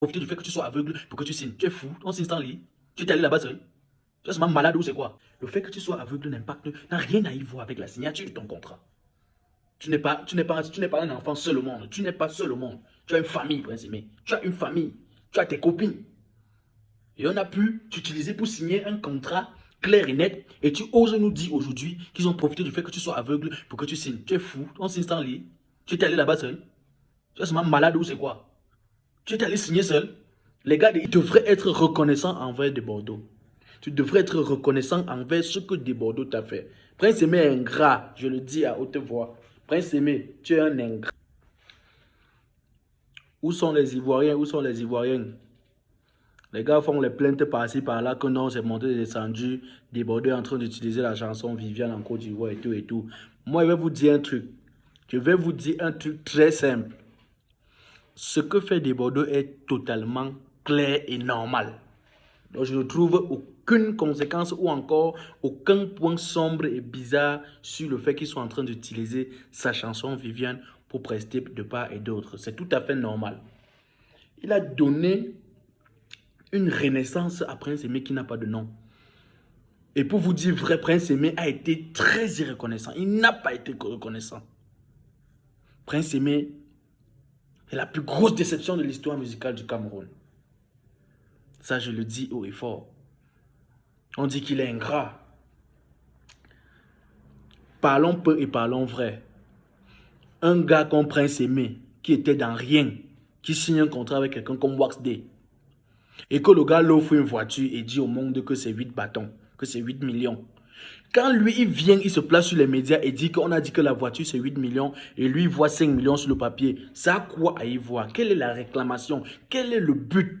profiter du fait que tu sois aveugle pour que tu signes. Tu es fou, on signe sans lit. Tu es allé là-bas seul. Tu es seulement malade ou c'est quoi? Le fait que tu sois aveugle n'a rien à y voir avec la signature de ton contrat. Tu n'es pas un enfant seul au monde. Tu n'es pas seul au monde. Tu as une famille, Prince Aimé. Tu as une famille. Tu as tes copines. Et on a pu t'utiliser pour signer un contrat clair et net. Et tu oses nous dire aujourd'hui qu'ils ont profité du fait que tu sois aveugle pour que tu signes. Tu es fou, on signe sans lit. Tu es allé là-bas seul. Tu es seulement malade ou c'est quoi? Tu es allé signer seul. Les gars, ils devraient être reconnaissants envers de Bordeaux. Tu devrais être reconnaissant envers ce que de Bordeaux t'a fait. Prince Aimé est ingrat, je le dis à haute voix. Prince Aimé, tu es un ingrat. Où sont les Ivoiriens? Où sont les Ivoiriens? Les gars font les plaintes par-ci, par-là, que non, c'est monté et descendu. Des Bordeaux est en train d'utiliser la chanson Viviane en Côte d'Ivoire et tout et tout. Moi, je vais vous dire un truc. Je vais vous dire un truc très simple. Ce que fait des Bordeaux est totalement clair et normal. Donc, je ne trouve aucune conséquence ou encore aucun point sombre et bizarre sur le fait qu'ils soient en train d'utiliser sa chanson Viviane pour prester de part et d'autre. C'est tout à fait normal. Il a donné une renaissance à Prince Aimé qui n'a pas de nom. Et pour vous dire vrai, Prince Aimé a été très irreconnaissant. Il n'a pas été reconnaissant. Prince Aimé est la plus grosse déception de l'histoire musicale du Cameroun. Ça, je le dis haut et fort. On dit qu'il est ingrat. Parlons peu et parlons vrai. Un gars comme Prince Aimé, qui était dans rien, qui signe un contrat avec quelqu'un comme Wax Day, et que le gars l'offre une voiture et dit au monde que c'est 8 bâtons, que c'est 8 millions. Quand lui, il vient, il se place sur les médias et dit qu'on a dit que la voiture c'est 8 millions et lui, il voit 5 millions sur le papier. Ça a quoi à y voir? Quelle est la réclamation? Quel est le but?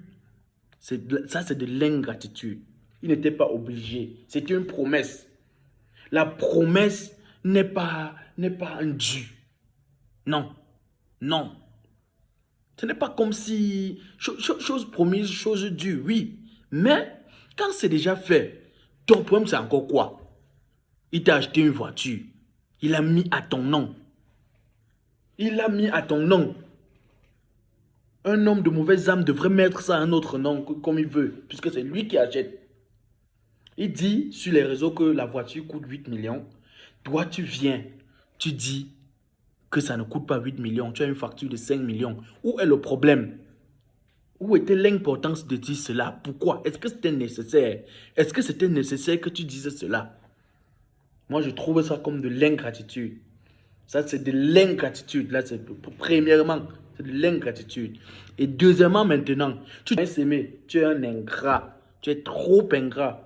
Ça, c'est de l'ingratitude. Il n'était pas obligé. C'était une promesse. La promesse n'est pas un dû. Non. Non. Ce n'est pas comme si... Chose promise, chose due, oui. Mais quand c'est déjà fait, ton problème c'est encore quoi? Il t'a acheté une voiture. Il a mis à ton nom. Il a mis à ton nom. Un homme de mauvaise âme devrait mettre ça à un autre nom comme il veut, puisque c'est lui qui achète. Il dit sur les réseaux que la voiture coûte 8 millions. Toi, tu viens, tu dis que ça ne coûte pas 8 millions. Tu as une facture de 5 millions. Où est le problème? Où était l'importance de dire cela? Pourquoi? Est-ce que c'était nécessaire? Est-ce que c'était nécessaire que tu dises cela? Moi, je trouve ça comme de l'ingratitude. Ça, c'est de l'ingratitude. Là, c'est premièrement, c'est de l'ingratitude. Et deuxièmement, maintenant, tu es un ingrat. Tu es trop ingrat.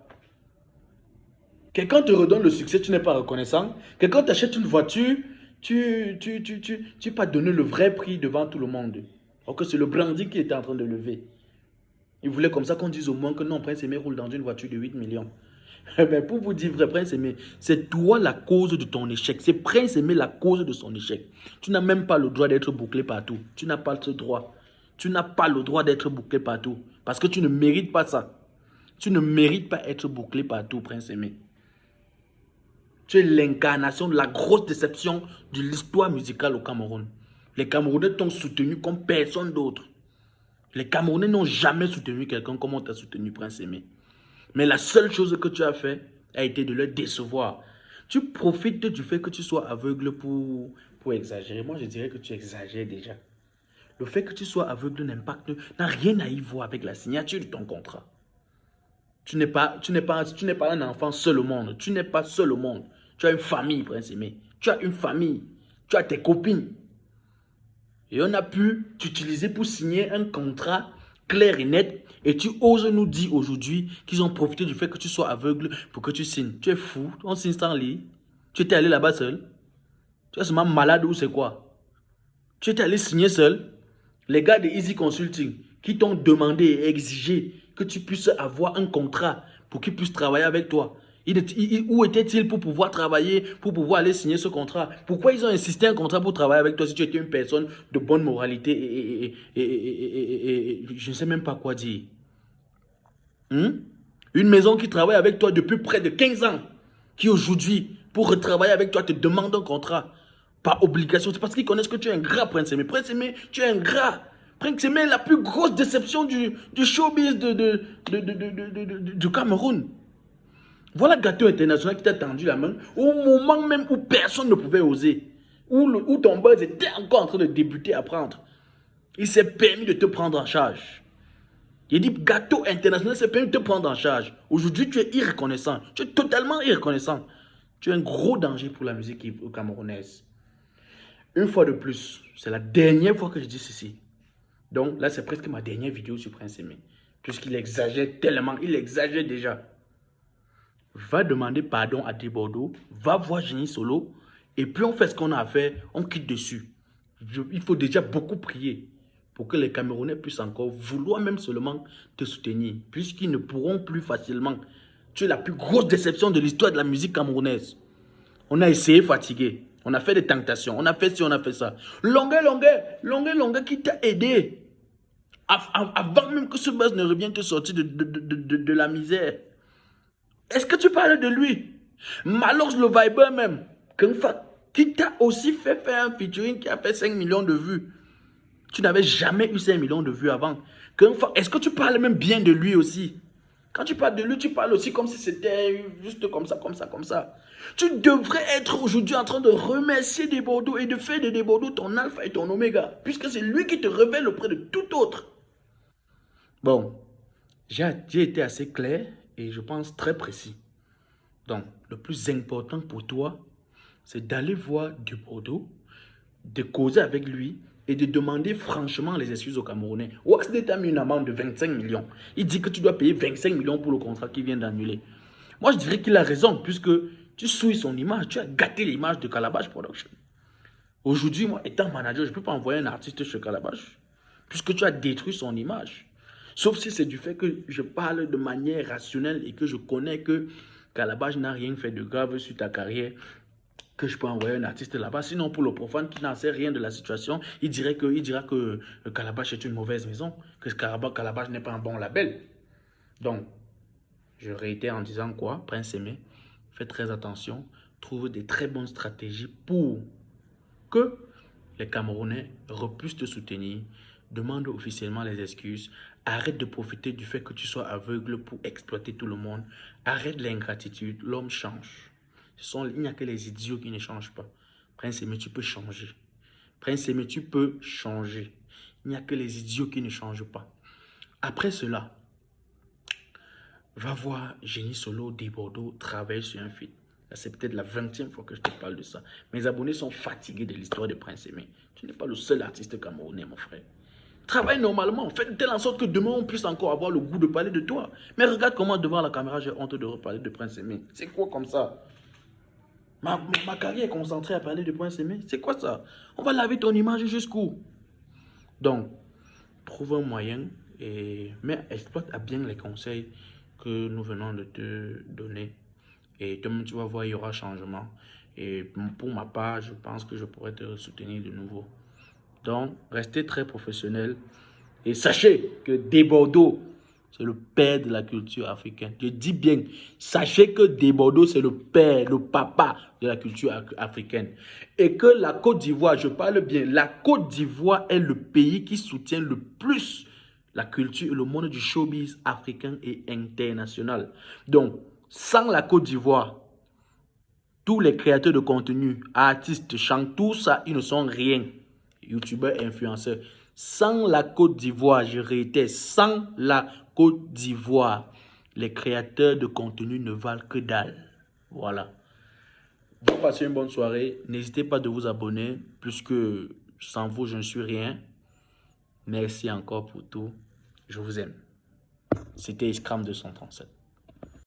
Quelqu'un te redonne le succès, tu n'es pas reconnaissant. Quelqu'un t'achète une voiture, tu n'as pas donné le vrai prix devant tout le monde. Alors que c'est le brandy qui était en train de lever. Il voulait comme ça qu'on dise au moins que non, Prince Aimé roule dans une voiture de 8 millions. Mais pour vous dire vrai, Prince Aimé, c'est toi la cause de ton échec. C'est Prince Aimé la cause de son échec. Tu n'as même pas le droit d'être bouclé partout. Tu n'as pas ce droit. Tu n'as pas le droit d'être bouclé partout. Parce que tu ne mérites pas ça. Tu ne mérites pas être bouclé partout, Prince Aimé. Tu es l'incarnation de la grosse déception de l'histoire musicale au Cameroun. Les Camerounais t'ont soutenu comme personne d'autre. Les Camerounais n'ont jamais soutenu quelqu'un comme on t'a soutenu, Prince Aimé. Mais la seule chose que tu as fait a été de le décevoir. Tu profites du fait que tu sois aveugle pour exagérer. Moi, je dirais que tu exagères déjà. Le fait que tu sois aveugle n'a rien à y voir avec la signature de ton contrat. Tu n'es pas un enfant seul au monde. Tu n'es pas seul au monde. Tu as une famille, Prince Aimé. Tu as une famille. Tu as tes copines. Et on a pu t'utiliser pour signer un contrat clair et net. Et tu oses nous dire aujourd'hui qu'ils ont profité du fait que tu sois aveugle pour que tu signes. Tu es fou. On signe sans lit. Tu étais allé là-bas seul. Tu es seulement malade ou c'est quoi? Tu étais allé signer seul. Les gars de Easy Consulting qui t'ont demandé et exigé que tu puisses avoir un contrat pour qu'ils puissent travailler avec toi. Où étaient-ils pour pouvoir travailler, pour pouvoir aller signer ce contrat? Pourquoi ils ont insisté un contrat pour travailler avec toi si tu étais une personne de bonne moralité et je ne sais même pas quoi dire. Une maison qui travaille avec toi depuis près de 15 ans, qui aujourd'hui, pour retravailler avec toi, te demande un contrat. Par obligation, c'est parce qu'ils connaissent que tu es un gras, Prince Aimé. Prince Aimé, tu es un gras. Prince Aimé est la plus grosse déception du showbiz du Cameroun. Voilà Gâteau International qui t'a tendu la main au moment même où personne ne pouvait oser. Où ton buzz était encore en train de débuter à prendre. Il s'est permis de te prendre en charge. Il dit Gâteau International s'est permis de te prendre en charge. Aujourd'hui, tu es irreconnaissant. Tu es totalement irreconnaissant. Tu es un gros danger pour la musique camerounaise. Une fois de plus, c'est la dernière fois que je dis ceci. Donc là, c'est presque ma dernière vidéo sur Prince Aimé. Puisqu'il exagère tellement, il exagère déjà. Va demander pardon à Desbordeaux, va voir Génie Solo, et puis on fait ce qu'on a à faire, on quitte dessus. Il faut déjà beaucoup prier pour que les Camerounais puissent encore vouloir même seulement te soutenir, puisqu'ils ne pourront plus facilement. Tu es la plus grosse déception de l'histoire de la musique camerounaise. On a essayé fatigué, on a fait des tentations, on a fait ci, on a fait ça. Longueur qui t'a aidé. Avant même que ce buzz ne revienne te sortir de la misère. Est-ce que tu parles de lui? Malox le Viber même, qui t'a aussi fait faire un featuring qui a fait 5 millions de vues. Tu n'avais jamais eu 5 millions de vues avant. Est-ce que tu parles même bien de lui aussi? Quand tu parles de lui, tu parles aussi comme si c'était juste comme ça. Tu devrais être aujourd'hui en train de remercier Desbordeaux et de faire de Desbordeaux ton alpha et ton oméga, puisque c'est lui qui te révèle auprès de tout autre. Bon, j'ai été assez clair et je pense très précis. Donc, le plus important pour toi, c'est d'aller voir Desbordeaux, de causer avec lui et de demander franchement les excuses aux Camerounais. Waxday t'a mis une amende de 25 millions. Il dit que tu dois payer 25 millions pour le contrat qu'il vient d'annuler. Moi, je dirais qu'il a raison, puisque tu souilles son image, tu as gâté l'image de Calabash Production. Aujourd'hui, moi, étant manager, je ne peux pas envoyer un artiste chez Calabash, puisque tu as détruit son image. Sauf si c'est du fait que je parle de manière rationnelle et que je connais que Calabash n'a rien fait de grave sur ta carrière, que je peux envoyer un artiste là-bas. Sinon, pour le profane qui n'en sait rien de la situation, il dira que Calabash est une mauvaise maison, que Calabash n'est pas un bon label. Donc, je réitère en disant quoi? Prince Aimé, fais très attention, trouve des très bonnes stratégies pour que les Camerounais repuissent te soutenir, demande officiellement les excuses, arrête de profiter du fait que tu sois aveugle pour exploiter tout le monde, arrête l'ingratitude, l'homme change. Il n'y a que les idiots qui ne changent pas. Prince Aimé, tu peux changer. Prince Aimé, tu peux changer. Il n'y a que les idiots qui ne changent pas. Après cela, va voir Génie Solo, Desbordeaux, travailler sur un feat. C'est peut-être la 20e fois que je te parle de ça. Mes abonnés sont fatigués de l'histoire de Prince Aimé. Tu n'es pas le seul artiste camerounais, mon frère. Travaille normalement. Fais de telle en sorte que demain, on puisse encore avoir le goût de parler de toi. Mais regarde comment devant la caméra, j'ai honte de reparler de Prince Aimé. C'est quoi comme ça? Ma carrière est concentrée à parler de Prince Aimé. C'est quoi ça? On va laver ton image jusqu'où? Donc, trouve un moyen, mais exploite à bien les conseils que nous venons de te donner. Et toi-même, tu vas voir, il y aura changement. Et pour ma part, je pense que je pourrais te soutenir de nouveau. Donc, restez très professionnel. Et sachez que Desbordeaux, c'est le père de la culture africaine. Je dis bien, sachez que Desbordeaux, c'est le père, le papa de la culture africaine. Et que la Côte d'Ivoire, je parle bien, la Côte d'Ivoire est le pays qui soutient le plus la culture et le monde du showbiz africain et international. Donc, sans la Côte d'Ivoire, tous les créateurs de contenu, artistes, chanteurs, tout ça, ils ne sont rien. YouTubeurs, influenceurs. Sans la Côte d'Ivoire, je réitère, sans la Côte d'Ivoire, les créateurs de contenu ne valent que dalle. Voilà. Vous passez une bonne soirée. N'hésitez pas de vous abonner, puisque sans vous, je ne suis rien. Merci encore pour tout. Je vous aime. C'était Scram 237.